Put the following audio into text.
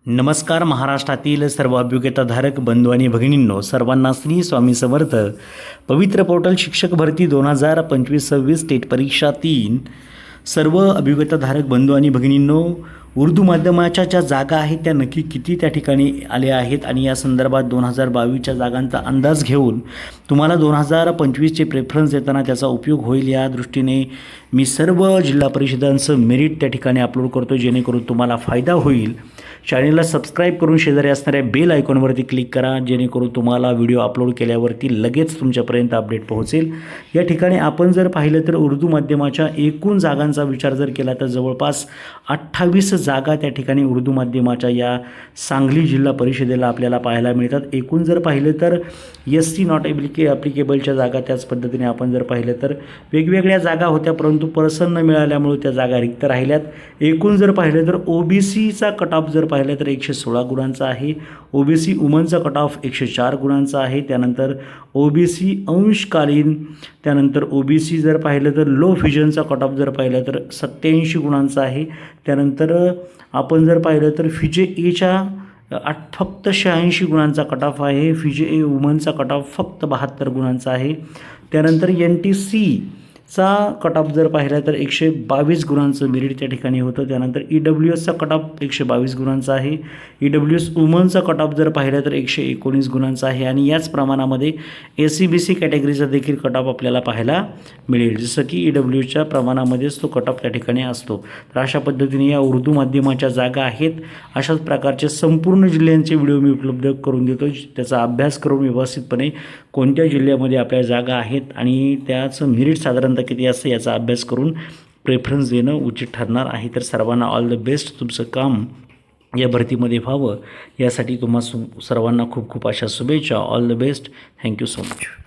नमस्कार. महाराष्ट्रातील सर्व अभियोग्यताधारक बंधू आणि भगिनींनो, सर्वांना श्री स्वामी समर्थ. पवित्र पोर्टल शिक्षक भरती 2025-26 स्टेट परीक्षा 3 सर्व अभियोग्यताधारक बंधू आणि भगिनींनो, उर्दू माध्यमाच्या ज्या जागा आहेत त्या नक्की किती त्या ठिकाणी आल्या आहेत आणि या संदर्भात 2022च्या जागांचा अंदाज घेऊन तुम्हाला 2025चे प्रेफरन्स देताना त्याचा उपयोग होईल या दृष्टीने मी सर्व जिल्हा परिषदांचं मेरिट त्या ठिकाणी अपलोड करतो, जेणेकरून तुम्हाला फायदा होईल. चॅनलला सबस्क्राईब करून शेजारी असणाऱ्या बेल आयकॉनवरती क्लिक करा, जेणेकरून तुम्हाला व्हिडिओ अपलोड केल्यावरती लगेच तुमच्यापर्यंत अपडेट पोहोचेल. या ठिकाणी आपण जर पाहिलं तर उर्दू माध्यमाच्या एकूण जागांचा विचार जर केला तर जवळपास 28 जागा त्या ठिकाणी उर्दू माध्यमाच्या या सांगली जिल्हा परिषदेला आपल्याला पाहायला मिळतात. एकूण जर पाहिलं तर SC नॉट ॲप्लिकेबलच्या जागा, त्याच पद्धतीने आपण जर पाहिलं तर वेगवेगळ्या जागा होत्या, परंतु पर्सन न मिळाल्यामुळे त्या जागा रिक्त राहिल्यात. एकूण जर पाहिलं तर OBCचा कट ऑफ जर पाहिलं तर 116 गुणांचा आहे. OBC वुमनचा कट ऑफ 104 गुणांचा आहे. त्यानंतर OBC अंशकालीन, त्यानंतर OBC जर पाहिलं तर लो फ्युजनचा कट ऑफ जर पाहिलं तर 87 गुणांचा आहे. त्यानंतर आपण जर पाहिलं तर फिजे एच्या फक्त 86 गुणांचा कट ऑफ आहे. फिजे ए वुमनचा कट ऑफ फक्त 72 गुणांचा आहे. त्यानंतर NTCचा कट ऑफ जर पाहिला तर 122 गुणांचं मेरिट त्या ठिकाणी होतं. त्यानंतर EWSचा कट ऑफ 122 गुणांचा आहे. EWS वुमनचा कट ऑफ जर पाहिला तर 119 गुणांचा आहे. आणि याच प्रमाणामध्ये SCBC कॅटेगरीचा देखील कट ऑफ आपल्याला पाहायला मिळेल, जसं की EWSच्या प्रमाणामध्येच तो कट ऑफ त्या ठिकाणी असतो. तर अशा पद्धतीने या उर्दू माध्यमाच्या जागा आहेत. अशाच प्रकारचे संपूर्ण जिल्ह्यांचे व्हिडिओ मी उपलब्ध करून देतो. त्याचा अभ्यास करून व्यवस्थितपणे कोणत्या जिल्ह्यामध्ये आपल्या जागा आहेत आणि त्याचं मेरिट साधारणतः किती असतं याचा अभ्यास करून प्रेफरन्स देणं उचित ठरणार आहे. तर सर्वांना ऑल द बेस्ट. तुमचं काम या भरतीमध्ये व्हावं यासाठी सर्वांना खूप खूप अशा शुभेच्छा. All the best. Thank you so much.